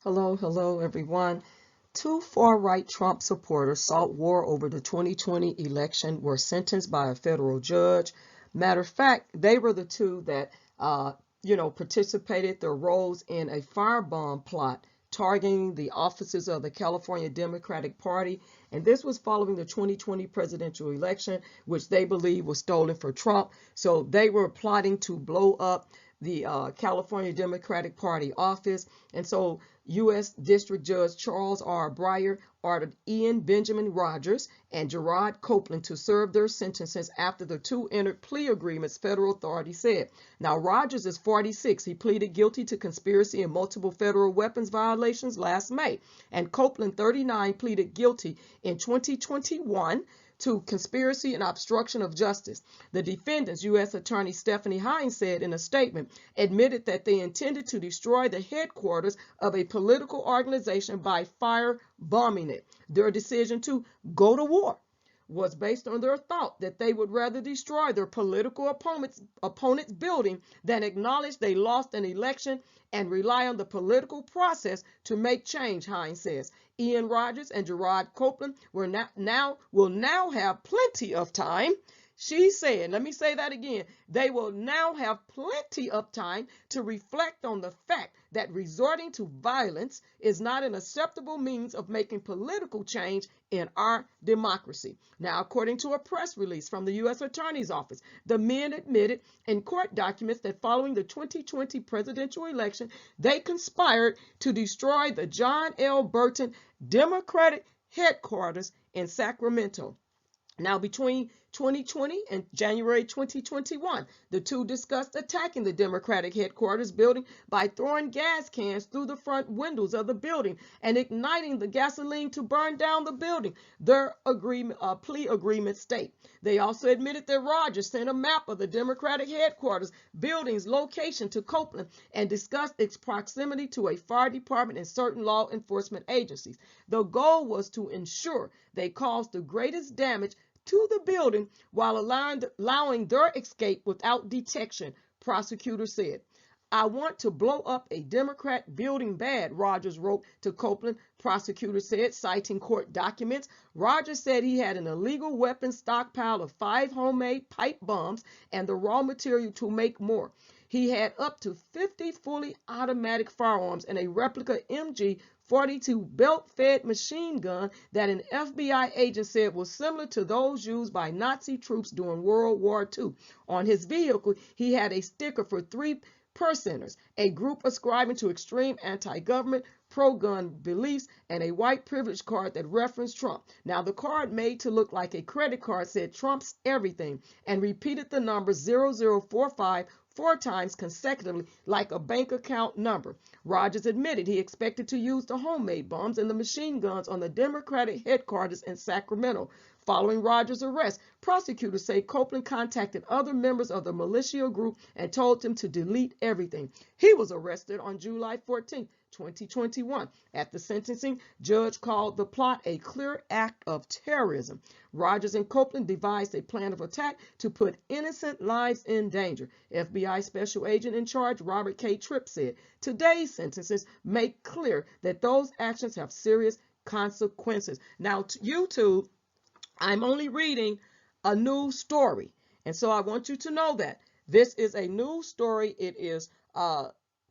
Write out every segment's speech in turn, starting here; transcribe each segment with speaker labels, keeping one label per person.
Speaker 1: Hello, everyone. Two far-right Trump supporters sought war over the 2020 election were sentenced by a federal judge. Matter of fact, they were the two that, participated their roles in a firebomb plot targeting the offices of the California Democratic Party. And this was following the 2020 presidential election, which they believe was stolen for Trump. So they were plotting to blow up the California Democratic Party office. And so U.S. District Judge Charles R. Breyer ordered Ian Benjamin Rogers and Jarrod Copeland to serve their sentences after the two entered plea agreements, federal authorities said. Now, Rogers is 46. He pleaded guilty to conspiracy and multiple federal weapons violations last May. And Copeland, 39, pleaded guilty in 2021 to conspiracy and obstruction of justice. The defendants, U.S. Attorney Stephanie Hines said in a statement, admitted that they intended to destroy the headquarters of a political organization by firebombing it. Their decision to go to war was based on their thought that they would rather destroy their political opponent's building than acknowledge they lost an election and rely on the political process to make change, Hines says. Ian Rogers and Jarrod Copeland will now have plenty of time. She said, let me say that again, they will now have plenty of time to reflect on the fact that resorting to violence is not an acceptable means of making political change in our democracy. Now, according to a press release from the U.S. Attorney's Office, the men admitted in court documents that following the 2020 presidential election, they conspired to destroy the John L. Burton Democratic headquarters in Sacramento. Now, between 2020 and January 2021, the two discussed attacking the Democratic headquarters building by throwing gas cans through the front windows of the building and igniting the gasoline to burn down the building, their plea agreement state. They also admitted that Rogers sent a map of the Democratic headquarters building's location to Copeland and discussed its proximity to a fire department and certain law enforcement agencies. The goal was to ensure they caused the greatest damage to the building while allowing their escape without detection, prosecutors said. I want to blow up a Democrat building bad, Rogers wrote to Copeland, prosecutors said, citing court documents. Rogers said he had an illegal weapons stockpile of 5 homemade pipe bombs and the raw material to make more. He had up to 50 fully automatic firearms and a replica MG-42 belt-fed machine gun that an FBI agent said was similar to those used by Nazi troops during World War II. On his vehicle, he had a sticker for 3 percenters, a group ascribing to extreme anti-government, pro-gun beliefs, and a white privilege card that referenced Trump. Now, the card, made to look like a credit card, said Trump's everything and repeated the number 0045 4 times consecutively like a bank account number. Rogers admitted he expected to use the homemade bombs and the machine guns on the Democratic headquarters in Sacramento. Following Rogers' arrest, prosecutors say Copeland contacted other members of the militia group and told them to delete everything. He was arrested on July 14, 2021. At the sentencing, judge called the plot a clear act of terrorism. Rogers and Copeland devised a plan of attack to put innocent lives in danger. FBI Special Agent in charge Robert K. Tripp said, today's sentences make clear that those actions have serious consequences. Now, YouTube, I'm only reading a news story. And so I want you to know that this is a news story. It is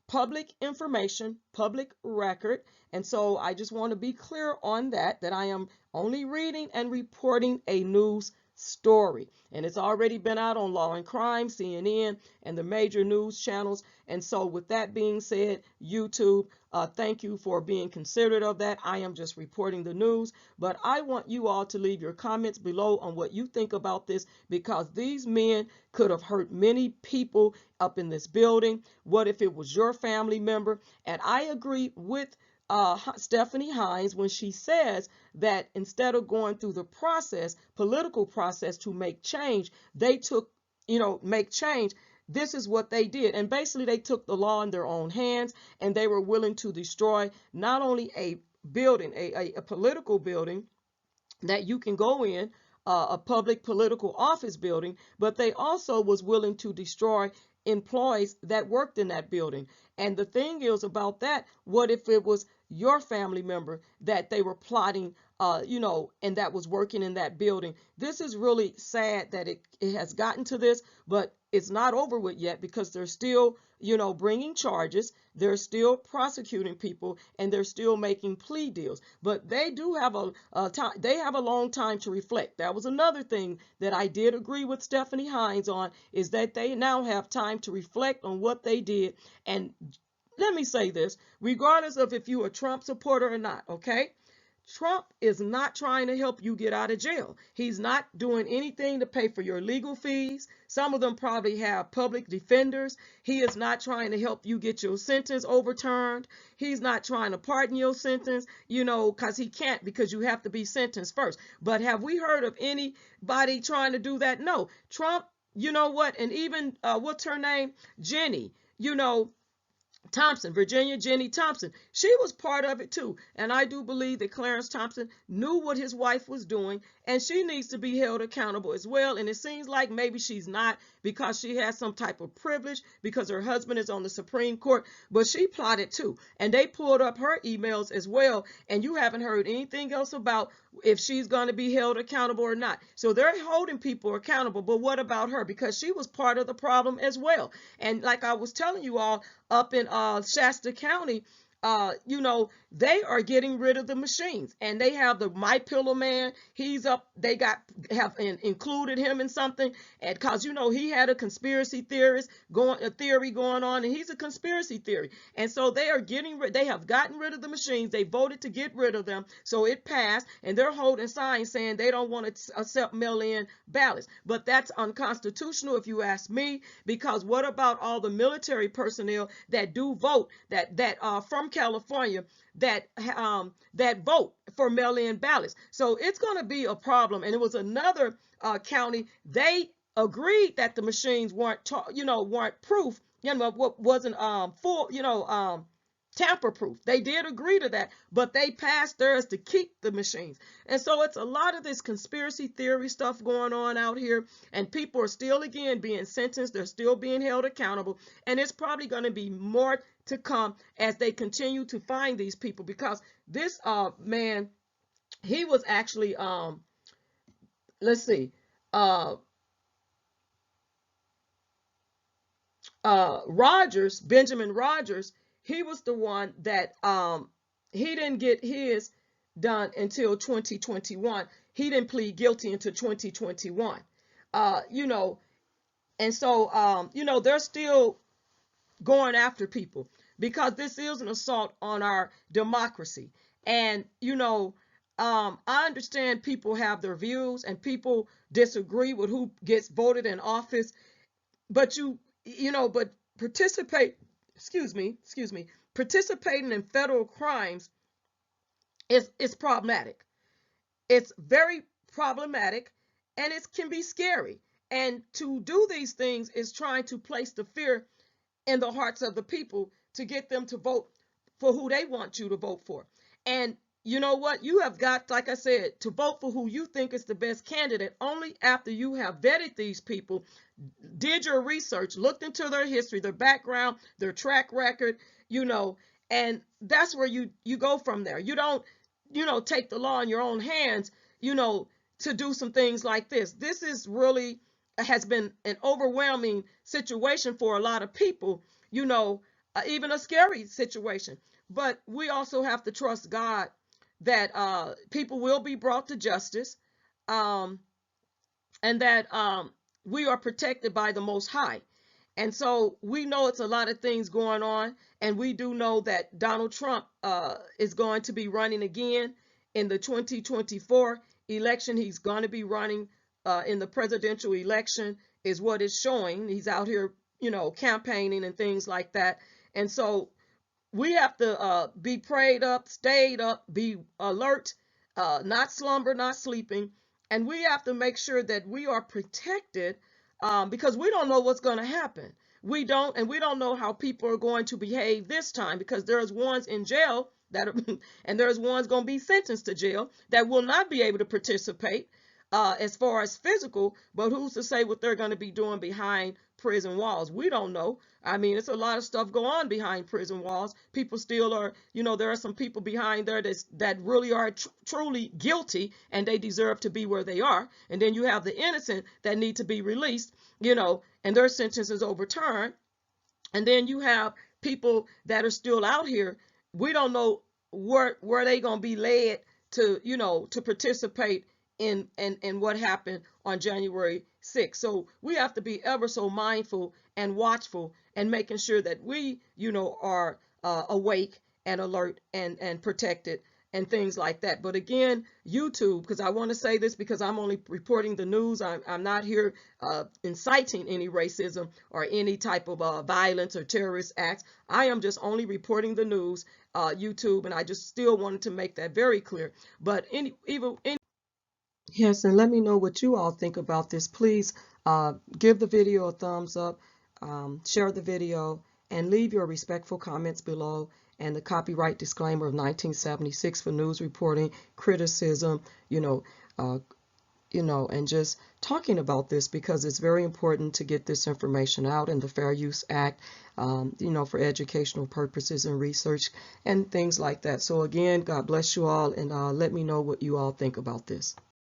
Speaker 1: public information, public record. And so I just want to be clear on that I am only reading and reporting a news story. And it's already been out on Law and Crime, CNN, and the major news channels. And so with that being said, YouTube, thank you for being considerate of that. I am just reporting the news, but I want you all to leave your comments below on what you think about this, because these men could have hurt many people up in this building. What if it was your family member? And I agree with Stephanie Hines when she says that instead of going through the process, political process to make change, they took, make change. This is what they did. And basically they took the law in their own hands, and they were willing to destroy not only a building, a political building that you can go in, a public political office building, but they also was willing to destroy employees that worked in that building. And the thing is about that, what if it was your family member that they were plotting, and that was working in that building? This is really sad that it has gotten to this, but it's not over with yet, because they're still, bringing charges. They're still prosecuting people, and they're still making plea deals. But they do have they have a long time to reflect. That was another thing that I did agree with Stephanie Hines on, is that they now have time to reflect on what they did. And let me say this, regardless of if you're a Trump supporter or not, okay? Trump is not trying to help you get out of jail. He's not doing anything to pay for your legal fees. Some of them probably have public defenders. He is not trying to help you get your sentence overturned. He's not trying to pardon your sentence, because he can't, because you have to be sentenced first. But have we heard of anybody trying to do that? No. Trump, you know what? And even, what's her name? Jenny, Thompson, Virginia Jenny Thompson, she was part of it too. And I do believe that Clarence Thompson knew what his wife was doing, and she needs to be held accountable as well. And it seems like maybe she's not, because she has some type of privilege, because her husband is on the Supreme Court, but she plotted too. And they pulled up her emails as well, and you haven't heard anything else about if she's going to be held accountable or not. So they're holding people accountable, but what about her? Because she was part of the problem as well. And like I was telling you all, up in Shasta County, they are getting rid of the machines, and they have the My Pillow man. He's up. They have included him in something, and because he had a conspiracy theory going on, and he's a conspiracy theory. And so they have gotten rid of the machines. They voted to get rid of them, so it passed, and they're holding signs saying they don't want to accept mail-in ballots. But that's unconstitutional, if you ask me, because what about all the military personnel that do vote, that from California, that vote for mail-in ballots? So it's going to be a problem. And it was another county, they agreed that the machines weren't proof, wasn't full, tamper proof. They did agree to that, but they passed theirs to keep the machines. And so it's a lot of this conspiracy theory stuff going on out here, and people are still, again, being sentenced. They're still being held accountable, and it's probably going to be more to come as they continue to find these people, because this man, he was actually let's see, Benjamin Rogers, he was the one that he didn't get his done until 2021. He didn't plead guilty until 2021. And so they're still going after people, because this is an assault on our democracy. And I understand people have their views and people disagree with who gets voted in office, but but participating in federal crimes is problematic. It's very problematic, and it can be scary. And to do these things is trying to place the fear in the hearts of the people to get them to vote for who they want you to vote for. And you know what? You have got, like I said, to vote for who you think is the best candidate only after you have vetted these people, did your research, looked into their history, their background, their track record, and that's where you go from there. You don't, take the law in your own hands, to do some things like this. This is really has been an overwhelming situation for a lot of people, even a scary situation. But we also have to trust God that people will be brought to justice, and that we are protected by the Most High. And so we know it's a lot of things going on, and we do know that Donald Trump is going to be running again in the 2024 election. He's going to be running in the presidential election, is what it's showing. He's out here, campaigning and things like that. And so we have to be prayed up, stayed up, be alert, not slumber, not sleeping. And we have to make sure that we are protected, because we don't know what's going to happen. We don't know how people are going to behave this time, because there's ones in jail and there's ones going to be sentenced to jail that will not be able to participate as far as physical, but who's to say what they're going to be doing behind prison walls. We don't know. I mean, it's a lot of stuff go on behind prison walls. People still are, you know, there are some people behind there that really are truly guilty, and they deserve to be where they are. And then you have the innocent that need to be released, you know, and their sentences overturned. And then you have people that are still out here. We don't know where they gonna be led to, you know, to participate in what happened on January 6th. So we have to be ever so mindful and watchful, and making sure that we, you know, are awake and alert and protected and things like that. But again, YouTube, because I want to say this because I'm only reporting the news. I'm not here inciting any racism or any type of violence or terrorist acts. I am just only reporting the news, YouTube, and I just still wanted to make that very clear. But yes, and let me know what you all think about this. Please give the video a thumbs up, share the video, and leave your respectful comments below, and the copyright disclaimer of 1976 for news reporting, criticism, and just talking about this, because it's very important to get this information out, in the Fair Use Act, for educational purposes and research and things like that. So again, God bless you all, and let me know what you all think about this.